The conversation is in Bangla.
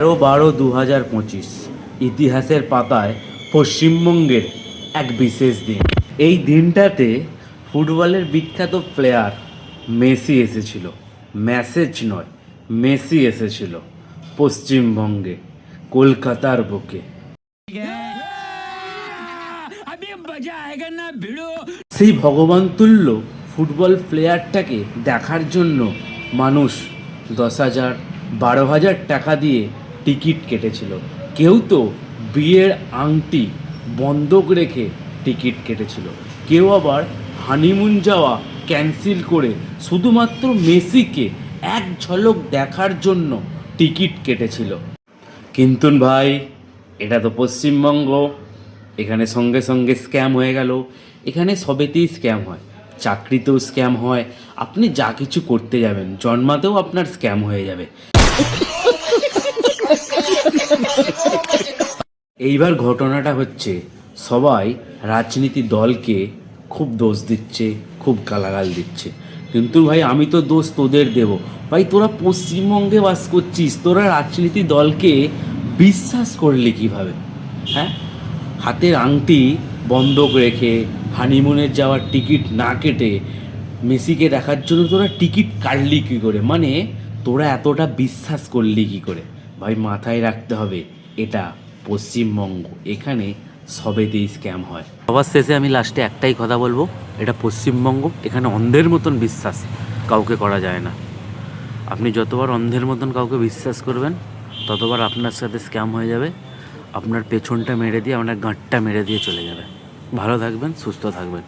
12/12/2025 ইতিহাসের পাতায় পশ্চিমবঙ্গের এক বিশেষ দিন। এই দিনটাতে ফুটবলের বিখ্যাত প্লেয়ার মেসি এসেছিল। মেসেজ নয়, মেসি এসেছিল পশ্চিমবঙ্গে, কলকাতার বুকে। সেই ভগবান তুল্য ফুটবল প্লেয়ারটাকে দেখার জন্য মানুষ 10,000 12,000 টাকা দিয়ে টিকিট কেটেছিল। কেউ তো বিয়ের আংটি বন্ধক রেখে টিকিট কেটেছিল। কেউ আবার হানিমুন যাওয়া ক্যান্সেল করে শুধুমাত্র মেসিকে এক ঝলক দেখার জন্য টিকিট কেটেছিল। কিন্তু ভাই, এটা তো পশ্চিমবঙ্গ, এখানে সঙ্গে সঙ্গে স্ক্যাম হয়ে গেল। এখানে সবেতেই স্ক্যাম হয়, চাকরিতেও স্ক্যাম হয়, আপনি যা কিছু করতে যাবেন জন্মাতেও আপনার স্ক্যাম হয়ে যাবে। এইবার ঘটনাটা হচ্ছে, সবাই রাজনীতি দলকে খুব দোষ দিচ্ছে, খুব গালাগাল দিচ্ছে। কিন্তু ভাই, আমি তো দোষ তোদের দেব। ভাই, তোরা পশ্চিমবঙ্গে বাস করছিস, তোরা রাজনীতি দলকে বিশ্বাস করলি কিভাবে? হ্যাঁ, হাতের আংটি বন্ধক রেখে, হানিমুনের যাওয়ার টিকিট না কেটে মেসিকে দেখার জন্য তোরা টিকিট কাটলি কী করে? মানে তোরা এতটা বিশ্বাস করলি কী করে? ভাই, মাথায় রাখতে হবে, এটা পশ্চিমবঙ্গ, এখানে সবেতেই স্ক্যাম হয়। সবার শেষে আমি লাস্টে একটাই কথা বলবো, এটা পশ্চিমবঙ্গ, এখানে অন্ধের মতন বিশ্বাস কাউকে করা যায় না। আপনি যতবার অন্ধের মতন কাউকে বিশ্বাস করবেন, ততবার আপনার সাথে স্ক্যাম হয়ে যাবে। আপনার পেছনটা মেরে দিয়ে আপনার গাঁটটা মেরে দিয়ে চলে যাবে। ভালো থাকবেন, সুস্থ থাকবেন।